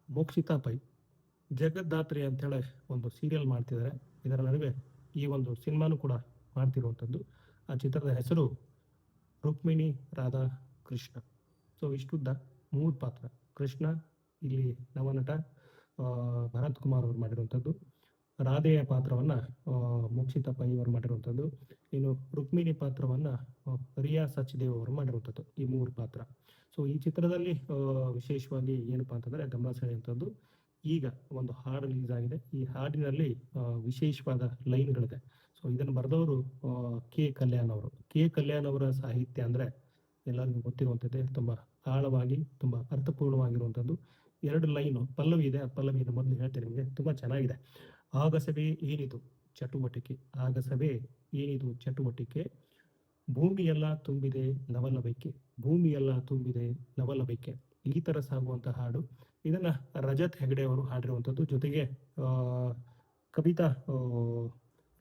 Mokshitha pi ಜಗದ್ದಾತ್ರಿ ಅಂತೇಳಿ ಒಂದು serial ಮಾಡ್ತಿದ್ದಾರೆ. ಇದರ ನಡುವೆ ಈ ಒಂದು ಸಿನಿಮಾನು ಕೂಡ ಮಾಡ್ತಿರುವಂಥದ್ದು. ಆ ಚಿತ್ರದ ಹೆಸರು ರುಕ್ಮಿಣಿ ರಾಧಾ ಕೃಷ್ಣ. ಸೊ ಇಷ್ಟುದ್ದ 3 ಪಾತ್ರ. ಕೃಷ್ಣ ಇಲ್ಲಿ ನವನಟ ಭರತ್ ಕುಮಾರ್ ಅವರು ಮಾಡಿರುವಂಥದ್ದು. ರಾಧೆಯ ಪಾತ್ರವನ್ನ ಮೋಕ್ಷಿತಾ ಪೈ ಅವರು ಮಾಡಿರುವಂಥದ್ದು. ಇನ್ನು ರುಕ್ಮಿಣಿ ಪಾತ್ರವನ್ನ ರಿಯಾ ಸಚ್ದೇವ್ ಅವರು ಮಾಡಿರುವಂಥದ್ದು. ಈ 3 ಪಾತ್ರ. ಸೊ ಈ ಚಿತ್ರದಲ್ಲಿ ವಿಶೇಷವಾಗಿ ಏನಪ್ಪಾ ಅಂತಂದ್ರೆ ಗಮನ ಸೆಳೆಯುವಂಥದ್ದು, ಈಗ ಒಂದು ಹಾಡು ರಿಲೀಸ್ ಆಗಿದೆ. ಈ ಹಾಡಿನಲ್ಲಿ ವಿಶೇಷವಾದ ಲೈನ್ಗಳಿದೆ. ಸೊ ಇದನ್ನು ಬರೆದವರು ಕೆ ಕಲ್ಯಾಣ್ ಅವರು. ಕೆ ಕಲ್ಯಾಣ್ ಅವರ ಸಾಹಿತ್ಯ ಅಂದ್ರೆ ಎಲ್ಲರಿಗೂ ಗೊತ್ತಿರುವಂಥದ್ದೇ. ತುಂಬಾ ಆಳವಾಗಿ, ತುಂಬಾ ಅರ್ಥಪೂರ್ಣವಾಗಿರುವಂಥದ್ದು. 2 ಲೈನು ಪಲ್ಲವಿ ಇದೆ. ಆ ಪಲ್ಲವಿಯನ್ನು ಮೊದಲು ಹೇಳ್ತೇನೆ ನಿಮಗೆ, ತುಂಬಾ ಚೆನ್ನಾಗಿದೆ. ಆಗಸವೇ ಏನಿದು ಚಟುವಟಿಕೆ, ಆಗಸವೇ ಏನಿದು ಚಟುವಟಿಕೆ, ಭೂಮಿಯೆಲ್ಲ ತುಂಬಿದೆ ಲವಲವಿಕೆ, ಭೂಮಿಯೆಲ್ಲ ತುಂಬಿದೆ ಲವಲವಿಕೆ. ಈ ತರ ಸಾಗುವಂತ ಹಾಡು. ಇದನ್ನ ರಜತ್ ಹೆಗಡೆ ಅವರು ಹಾಡಿರುವಂಥದ್ದು. ಜೊತೆಗೆ ಕವಿತಾ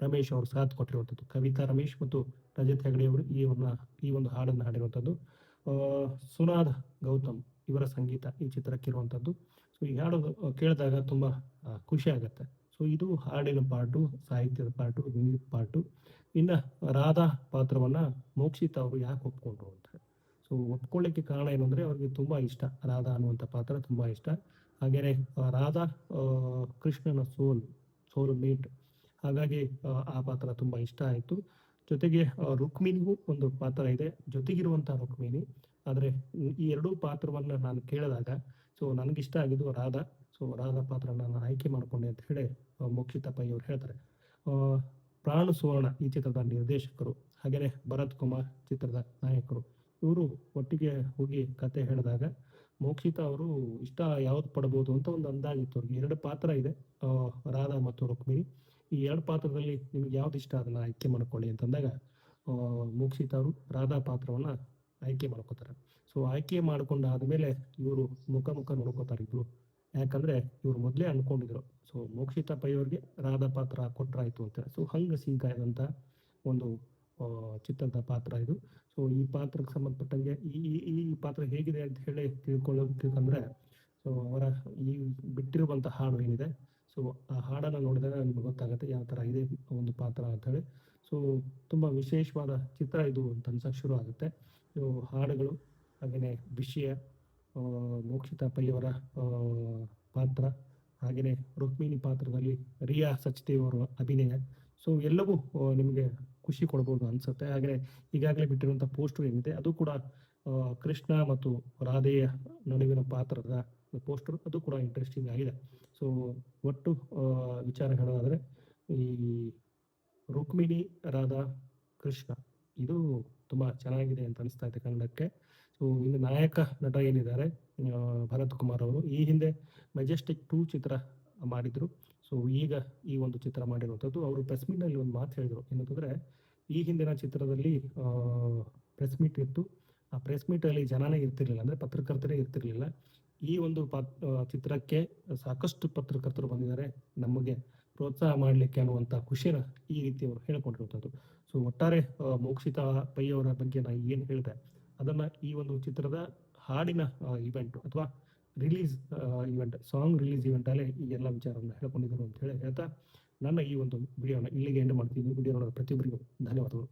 ರಮೇಶ್ ಅವರು ಸಾಥ್ ಕೊಟ್ಟಿರುವಂಥದ್ದು. ಕವಿತಾ ರಮೇಶ್ ಮತ್ತು ರಜತ್ ಹೆಗಡೆ ಅವರು ಈ ಒಂದು ಹಾಡನ್ನು ಹಾಡಿರುವಂಥದ್ದು. ಸುನಾದ್ ಗೌತಮ್ ಇವರ ಸಂಗೀತ ಈ ಚಿತ್ರಕ್ಕಿರುವಂಥದ್ದು. ಸೊ ಈ ಹಾಡು ಕೇಳಿದಾಗ ತುಂಬಾ ಖುಷಿ ಆಗತ್ತೆ. ಸೊ ಇದು ಹಾಡಿನ ಪಾರ್ಟು, ಸಾಹಿತ್ಯದ ಪಾರ್ಟು, ಮ್ಯೂಸಿಕ್ ಪಾರ್ಟು. ಇನ್ನ ರಾಧಾ ಪಾತ್ರವನ್ನ ಮೋಕ್ಷಿತಾ ಅವರು ಯಾಕೆ ಒಪ್ಕೊಂಡ್ರು ಅಂತ. ಸೊ ಒಪ್ಕೊಳ್ಳಿಕ್ಕೆ ಕಾರಣ ಏನಂದ್ರೆ ಅವ್ರಿಗೆ ತುಂಬಾ ಇಷ್ಟ, ರಾಧಾ ಅನ್ನುವಂಥ ಪಾತ್ರ ತುಂಬಾ ಇಷ್ಟ. ಹಾಗೇನೆ ರಾಧಾ ಕೃಷ್ಣನ ಸೋಲ್ ಮೇಟ್. ಹಾಗಾಗಿ ಆ ಪಾತ್ರ ತುಂಬಾ ಇಷ್ಟ ಆಯ್ತು. ಜೊತೆಗೆ ರುಕ್ಮಿಣಿಗೂ ಒಂದು ಪಾತ್ರ ಇದೆ, ಜೊತೆಗಿರುವಂತಹ ರುಕ್ಮಿಣಿ. ಆದ್ರೆ ಈ 2 ಪಾತ್ರವನ್ನ ನಾನು ಕೇಳಿದಾಗ ಸೊ ನನಗಿಷ್ಟ ಆಗಿದ್ದು ರಾಧಾ. ಸೊ ರಾಧಾ ಪಾತ್ರ ನಾನು ಆಯ್ಕೆ ಮಾಡ್ಕೊಂಡೆ ಅಂತ ಹೇಳಿ ಮೋಕ್ಷಿತಾ ಪೈ ಅವರು ಹೇಳ್ತಾರೆ. ಪ್ರಾಣ ಸುವರ್ಣ ಈ ಚಿತ್ರದ ನಿರ್ದೇಶಕರು, ಹಾಗೇನೆ ಭರತ್ ಕುಮಾರ್ ಚಿತ್ರದ ನಾಯಕರು. ಇವರು ಒಟ್ಟಿಗೆ ಹೋಗಿ ಕತೆ ಹೇಳಿದಾಗ ಮೋಕ್ಷಿತಾ ಅವರು ಇಷ್ಟ ಯಾವ್ದು ಪಡಬಹುದು ಅಂತ ಒಂದು ಅಂದಾಜಿತ್ತು ಅವ್ರಿಗೆ. 2 ಪಾತ್ರ ಇದೆ, ರಾಧಾ ಮತ್ತು ರುಕ್ಮಿಣಿ. ಈ 2 ಪಾತ್ರದಲ್ಲಿ ನಿಮ್ಗೆ ಯಾವ್ದು ಇಷ್ಟ ಅದನ್ನ ಆಯ್ಕೆ ಮಾಡ್ಕೊಳ್ಳಿ ಅಂತಂದಾಗ ಮೋಕ್ಷಿತಾ ಅವರು ರಾಧಾ ಪಾತ್ರವನ್ನ ಆಯ್ಕೆ ಮಾಡ್ಕೋತಾರೆ. ಸೊ ಆಯ್ಕೆ ಮಾಡ್ಕೊಂಡಾದ್ಮೇಲೆ ಇವರು ಮುಖ ನೋಡ್ಕೋತಾರೆ ಇಬ್ರು. ಯಾಕಂದ್ರೆ ಇವ್ರು ಮೊದ್ಲೇ ಅನ್ಕೊಂಡಿದ್ರು ಸೊ ಮೋಕ್ಷಿತಾ ಪೈ ಅವ್ರಿಗೆ ರಾಧಾ ಪಾತ್ರ ಕೊಟ್ರಾಯ್ತು ಅಂತ. ಸೊ ಹಂಗ ಸಿಂಕ್ ಆದಂತ ಒಂದು ಚಿತ್ರದ ಪಾತ್ರ ಇದು. ಸೊ ಈ ಪಾತ್ರಕ್ಕೆ ಸಂಬಂಧಪಟ್ಟಂಗೆ ಈ ಪಾತ್ರ ಹೇಗಿದೆ ಅಂತ ಹೇಳಿ ತಿಳ್ಕೊಳ್ಳೋದಕ್ಕಂದ್ರೆ ಸೊ ಅವರ ಈ ಬಿಟ್ಟಿರುವಂತ ಹಾಡು ಏನಿದೆ, ಸೊ ಆ ಹಾಡನ್ನ ನೋಡಿದಾಗ ನಿಮ್ಗೆ ಗೊತ್ತಾಗುತ್ತೆ ಯಾವ ತರ ಇದೆ ಒಂದು ಪಾತ್ರ ಅಂತ ಹೇಳಿ. ಸೊ ತುಂಬಾ ವಿಶೇಷವಾದ ಚಿತ್ರ ಇದು ಅಂತ ಅನ್ಸಕ್ ಶುರು ಆಗುತ್ತೆ. ಸೊ ಹಾಡುಗಳು, ಹಾಗೇನೆ ವಿಷಯ, ಮೋಕ್ಷಿತಾ ಪೈ ಅವರ ಪಾತ್ರ, ಹಾಗೇನೆ ರುಕ್ಮಿಣಿ ಪಾತ್ರದಲ್ಲಿ ರಿಯಾ ಸಚ್ದೇವ್ ಅವರ ಅಭಿನಯ. ಸೊ ಎಲ್ಲವೂ ನಿಮಗೆ ಖುಷಿ ಕೊಡ್ಬೋದು ಅನ್ಸುತ್ತೆ. ಹಾಗೆ ಈಗಾಗಲೇ ಬಿಟ್ಟಿರುವಂತ ಪೋಸ್ಟರ್ ಏನಿದೆ ಅದು ಕೂಡ ಕೃಷ್ಣ ಮತ್ತು ರಾಧೆಯ ನಡುವಿನ ಪಾತ್ರದ ಪೋಸ್ಟರ್, ಅದು ಕೂಡ ಇಂಟ್ರೆಸ್ಟಿಂಗ್ ಆಗಿದೆ. ಸೊ ಒಟ್ಟು ವಿಚಾರ ಹೇಳೋದಾದ್ರೆ ಈ ರುಕ್ಮಿಣಿ ರಾಧಾ ಕೃಷ್ಣ ಇದು ತುಂಬಾ ಚೆನ್ನಾಗಿದೆ ಅಂತ ಅನಿಸ್ತಾ ಇದೆ ಕನ್ನಡಕ್ಕೆ. ಸೊ ಇನ್ನು ನಾಯಕ ನಟ ಏನಿದ್ದಾರೆ ಭರತ್ ಕುಮಾರ್ ಅವರು, ಈ ಹಿಂದೆ ಮೆಜೆಸ್ಟಿಕ್ 2 ಚಿತ್ರ ಮಾಡಿದ್ರು. ಸೊ ಈಗ ಈ ಒಂದು ಚಿತ್ರ ಮಾಡಿರುವಂಥದ್ದು. ಅವರು ಪ್ರೆಸ್ ಮೀಟ್ ನಲ್ಲಿ ಒಂದು ಮಾತು ಹೇಳಿದ್ರು, ಏನಂತಂದ್ರೆ ಈ ಹಿಂದಿನ ಚಿತ್ರದಲ್ಲಿ ಪ್ರೆಸ್ ಮೀಟ್ ಇತ್ತು, ಆ ಪ್ರೆಸ್ ಮೀಟ್ ಅಲ್ಲಿ ಜನನೇ ಇರ್ತಿರ್ಲಿಲ್ಲ, ಅಂದ್ರೆ ಪತ್ರಕರ್ತರೇ ಇರ್ತಿರ್ಲಿಲ್ಲ. ಈ ಒಂದು ಚಿತ್ರಕ್ಕೆ ಸಾಕಷ್ಟು ಪತ್ರಕರ್ತರು ಬಂದಿದ್ದಾರೆ ನಮಗೆ ಪ್ರೋತ್ಸಾಹ ಮಾಡ್ಲಿಕ್ಕೆ ಅನ್ನುವಂತ ಖುಷಿನ ಈ ರೀತಿ ಅವರು ಹೇಳ್ಕೊಂಡಿರುವಂಥದ್ದು. ಸೊ ಒಟ್ಟಾರೆ ಮೋಕ್ಷಿತಾ ಪೈ ಅವರ ಬಗ್ಗೆ ನಾನು ಏನ್ ಹೇಳಿದೆ ಅದನ್ನ ಈ ಒಂದು ಚಿತ್ರದ ಹಾಡಿನ ಇವೆಂಟ್ ಅಥವಾ release event, song release event ಅಲ್ಲೇ ಈ ಎಲ್ಲ ವಿಚಾರವನ್ನು ಹೇಳ್ಕೊಂಡಿದ್ರು ಅಂತ ಹೇಳಿ ಹೇಳ್ತಾ ನನ್ನ ಈ ಒಂದು ವಿಡಿಯೋನ ಇಲ್ಲಿಗೆ ಎಂಡ್ ಮಾಡ್ತೀನಿ. ವಿಡಿಯೋ ನೋಡೋದು ಪ್ರತಿಯೊಬ್ಬರಿಗೂ ಧನ್ಯವಾದಗಳು.